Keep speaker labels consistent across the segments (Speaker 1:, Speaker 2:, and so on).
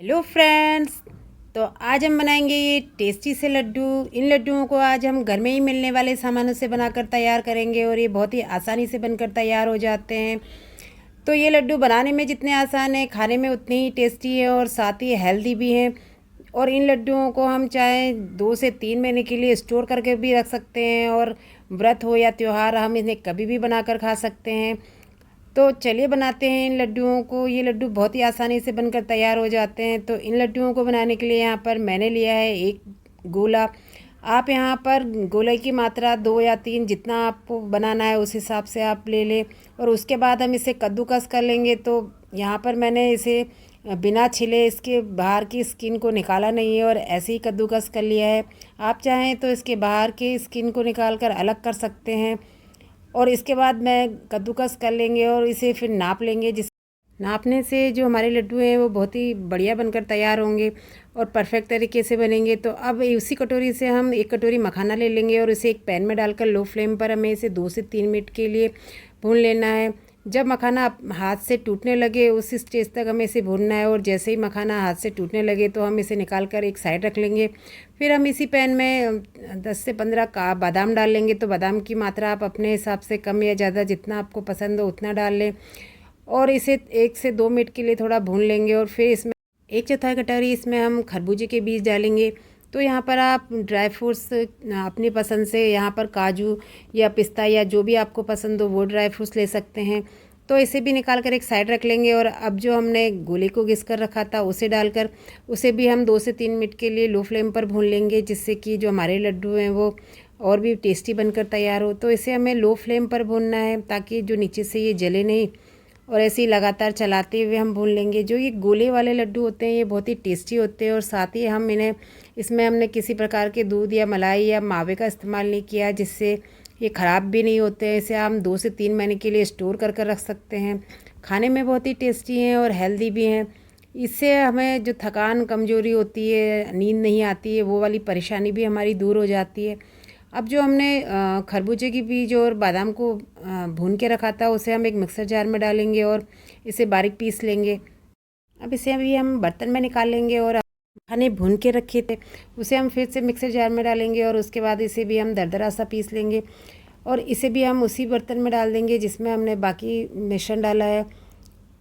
Speaker 1: Hello friends. तो आज हम बनाएंगे ये टेस्टी से लड्डू। इन लड्डुओं को आज हम घर में ही मिलने वाले सामानों से बनाकर तैयार करेंगे और ये बहुत ही आसानी से बनकर तैयार हो जाते हैं। तो ये लड्डू बनाने में जितने आसान है, खाने में उतने ही टेस्टी है और साथ ही हेल्दी भी हैं। और इन लड्डुओं को हम चाहे 2 से 3 महीने के लिए स्टोर करके भी रख सकते हैं और व्रत हो या त्यौहार हम इन्हें कभी भी बनाकर खा सकते हैं। तो चलिए बनाते हैं इन लड्डुओं को। ये लड्डू बहुत ही आसानी से बनकर तैयार हो जाते हैं। तो इन लड्डुओं को बनाने के लिए यहाँ पर मैंने लिया है एक गोला। आप यहाँ पर गोले की मात्रा 2 या 3 जितना आपको बनाना है उस हिसाब से आप ले लें। और उसके बाद हम इसे कद्दूकस कर लेंगे। तो यहाँ पर मैंने इसे बिना छिले इसके बाहर की स्किन को निकाला नहीं है और ऐसे ही कद्दूकस कर लिया है। आप चाहें तो इसके बाहर के स्किन को निकाल कर अलग कर सकते हैं। और इसके बाद मैं कद्दूकस कर लेंगे और इसे फिर नाप लेंगे। जिस नापने से जो हमारे लड्डू हैं वो बहुत ही बढ़िया बनकर तैयार होंगे और परफेक्ट तरीके से बनेंगे। तो अब उसी कटोरी से हम 1 कटोरी मखाना ले लेंगे और इसे एक पैन में डालकर लो फ्लेम पर हमें इसे 2 से 3 मिनट के लिए भून लेना है। जब मखाना हाथ से टूटने लगे उस स्टेज तक हमें इसे भूनना है। और जैसे ही मखाना हाथ से टूटने लगे तो हम इसे निकाल कर एक साइड रख लेंगे। फिर हम इसी पैन में 10 से 15 का बादाम डाल लेंगे। तो बादाम की मात्रा आप अपने हिसाब से कम या ज़्यादा जितना आपको पसंद हो उतना डाल लें और इसे 1 से 2 मिनट के लिए थोड़ा भून लेंगे। और फिर इसमें 1/4 कटोरी इसमें हम खरबूजे के बीज डालेंगे। तो यहाँ पर आप ड्राई फ्रूट्स अपनी पसंद से, यहाँ पर काजू या पिस्ता या जो भी आपको पसंद हो वो ड्राई फ्रूट्स ले सकते हैं। तो इसे भी निकाल कर एक साइड रख लेंगे। और अब जो हमने गोले को घिस कर रखा था उसे डालकर उसे भी हम 2 से 3 मिनट के लिए लो फ्लेम पर भून लेंगे, जिससे कि जो हमारे लड्डू हैं वो और भी टेस्टी बनकर तैयार हो। तो इसे हमें लो फ्लेम पर भूनना है ताकि जो नीचे से ये जले नहीं। और ऐसे ही लगातार चलाते हुए हम भून लेंगे। जो ये गोले वाले लड्डू होते हैं ये बहुत ही टेस्टी होते हैं और साथ ही हम इन्हें इसमें हमने किसी प्रकार के दूध या मलाई या मावे का इस्तेमाल नहीं किया, जिससे ये ख़राब भी नहीं होते हैं। इसे हम 2 से 3 महीने के लिए स्टोर कर कर रख सकते हैं। खाने में बहुत ही टेस्टी हैं और हेल्दी भी हैं। इससे हमें जो थकान कमज़ोरी होती है, नींद नहीं आती है, वो वाली परेशानी भी हमारी दूर हो जाती है। अब जो हमने खरबूजे की बीज और बादाम को भून के रखा था उसे हम एक मिक्सर जार में डालेंगे और इसे बारीक पीस लेंगे। अब इसे अभी हम बर्तन में निकाल लेंगे और खाने भून के रखे थे उसे हम फिर से मिक्सर जार में डालेंगे और उसके बाद इसे भी हम दरदरा सा पीस लेंगे। और इसे भी हम उसी बर्तन में डाल देंगे जिसमें हमने बाकी मिश्रण डाला है।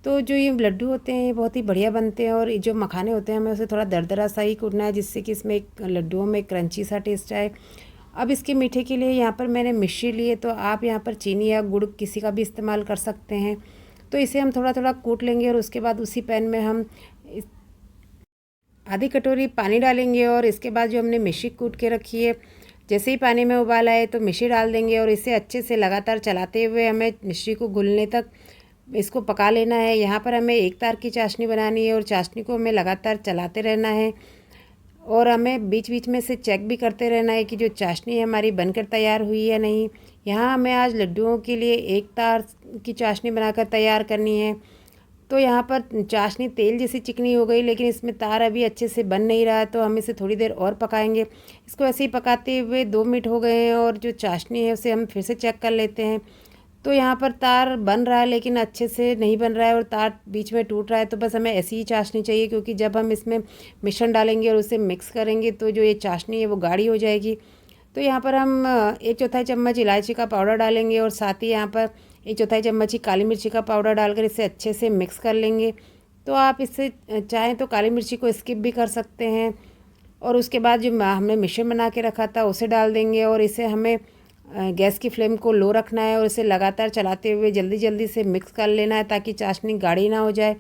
Speaker 1: तो जो ये लड्डू होते हैं ये बहुत ही बढ़िया बनते हैं। और ये जो मखाने होते हैं हमें उसे थोड़ा दरदरा सा ही कूटना है, जिससे कि इसमें एक लड्डुओं में क्रंची सा टेस्ट आए। अब इसके मीठे के लिए यहाँ पर मैंने मिश्री लिए, तो आप यहाँ पर चीनी या गुड़ किसी का भी इस्तेमाल कर सकते हैं। तो इसे हम थोड़ा थोड़ा कूट लेंगे और उसके बाद उसी पैन में हम आधी कटोरी पानी डालेंगे। और इसके बाद जो हमने मिश्री कूट के रखी है, जैसे ही पानी में उबाल आए तो मिश्री डाल देंगे और इसे अच्छे से लगातार चलाते हुए हमें मिश्री को घुलने तक इसको पका लेना है। यहाँ पर हमें एक तार की चाशनी बनानी है और चाशनी को हमें लगातार चलाते रहना है और हमें बीच बीच में से चेक भी करते रहना है कि जो चाशनी है हमारी बनकर तैयार हुई है नहीं। यहाँ हमें आज लड्डुओं के लिए एक तार की चाशनी बनाकर तैयार करनी है। तो यहाँ पर चाशनी तेल जैसी चिकनी हो गई, लेकिन इसमें तार अभी अच्छे से बन नहीं रहा है, तो हम इसे थोड़ी देर और पकाएंगे। इसको ऐसे ही पकाते हुए 2 मिनट हो गए हैं और जो चाशनी है उसे हम फिर से चेक कर लेते हैं। तो यहाँ पर तार बन रहा है लेकिन अच्छे से नहीं बन रहा है और तार बीच में टूट रहा है। तो बस हमें ऐसी ही चाशनी चाहिए, क्योंकि जब हम इसमें मिश्रण डालेंगे और उसे मिक्स करेंगे तो जो ये चाशनी है वो गाढ़ी हो जाएगी। तो यहाँ पर हम 1/4 चम्मच इलायची का पाउडर डालेंगे और साथ ही यहाँ पर 1/4 चम्मच ही काली मिर्ची का पाउडर डालकर इसे अच्छे से मिक्स कर लेंगे। तो आप इससे चाहें तो काली मिर्ची को स्किप भी कर सकते हैं। और उसके बाद जो हमने मिश्रण बना के रखा था उसे डाल देंगे और इसे हमें गैस की फ्लेम को लो रखना है और इसे लगातार चलाते हुए जल्दी जल्दी से मिक्स कर लेना है ताकि चाशनी गाढ़ी ना हो जाए।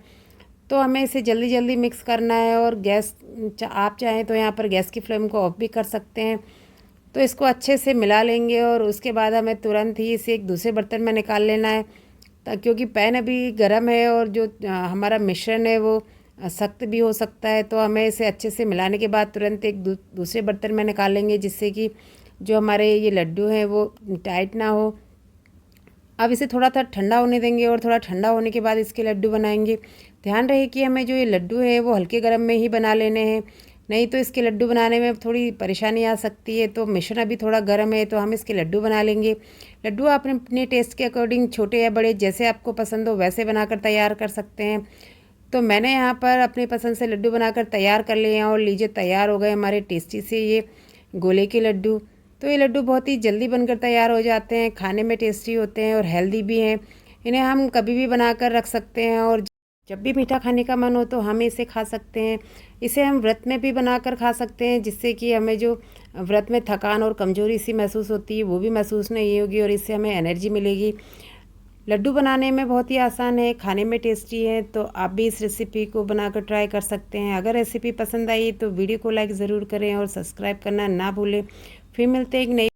Speaker 1: तो हमें इसे जल्दी जल्दी मिक्स करना है और गैस आप चाहें तो यहाँ पर गैस की फ्लेम को ऑफ भी कर सकते हैं। तो इसको अच्छे से मिला लेंगे और उसके बाद हमें तुरंत ही इसे एक दूसरे बर्तन में निकाल लेना है, क्योंकि पैन अभी गर्म है और जो हमारा मिश्रण है वो सख्त भी हो सकता है। तो हमें इसे अच्छे से मिलाने के बाद तुरंत एक दूसरे बर्तन में निकाल लेंगे, जिससे कि जो हमारे ये लड्डू हैं वो टाइट ना हो। अब इसे थोड़ा सा ठंडा होने देंगे और थोड़ा ठंडा होने के बाद इसके लड्डू बनाएंगे। ध्यान रहे कि हमें जो ये लड्डू है वो हल्के गर्म में ही बना लेने हैं, नहीं तो इसके लड्डू बनाने में थोड़ी परेशानी आ सकती है। तो मिश्रण अभी थोड़ा गर्म है तो हम इसके लड्डू बना लेंगे। लड्डू आप अपने टेस्ट के अकॉर्डिंग छोटे या बड़े जैसे आपको पसंद हो वैसे बनाकर तैयार कर सकते हैं। तो मैंने यहाँ पर अपनी पसंद से लड्डू बनाकर तैयार कर लिए हैं और लीजिए तैयार हो गए हमारे टेस्टी से ये गोले के लड्डू। तो ये लड्डू बहुत ही जल्दी बनकर तैयार हो जाते हैं, खाने में टेस्टी होते हैं और हेल्दी भी हैं। इन्हें हम कभी भी बनाकर रख सकते हैं और जब भी मीठा खाने का मन हो तो हम इसे खा सकते हैं। इसे हम व्रत में भी बनाकर खा सकते हैं, जिससे कि हमें जो व्रत में थकान और कमज़ोरी सी महसूस होती है वो भी महसूस नहीं होगी और इससे हमें एनर्जी मिलेगी। लड्डू बनाने में बहुत ही आसान है, खाने में टेस्टी है, तो आप भी इस रेसिपी को बनाकर ट्राई कर सकते हैं। अगर रेसिपी पसंद आई तो वीडियो को लाइक ज़रूर करें और सब्सक्राइब करना ना भूलें। फिर मिलते हैं एक नई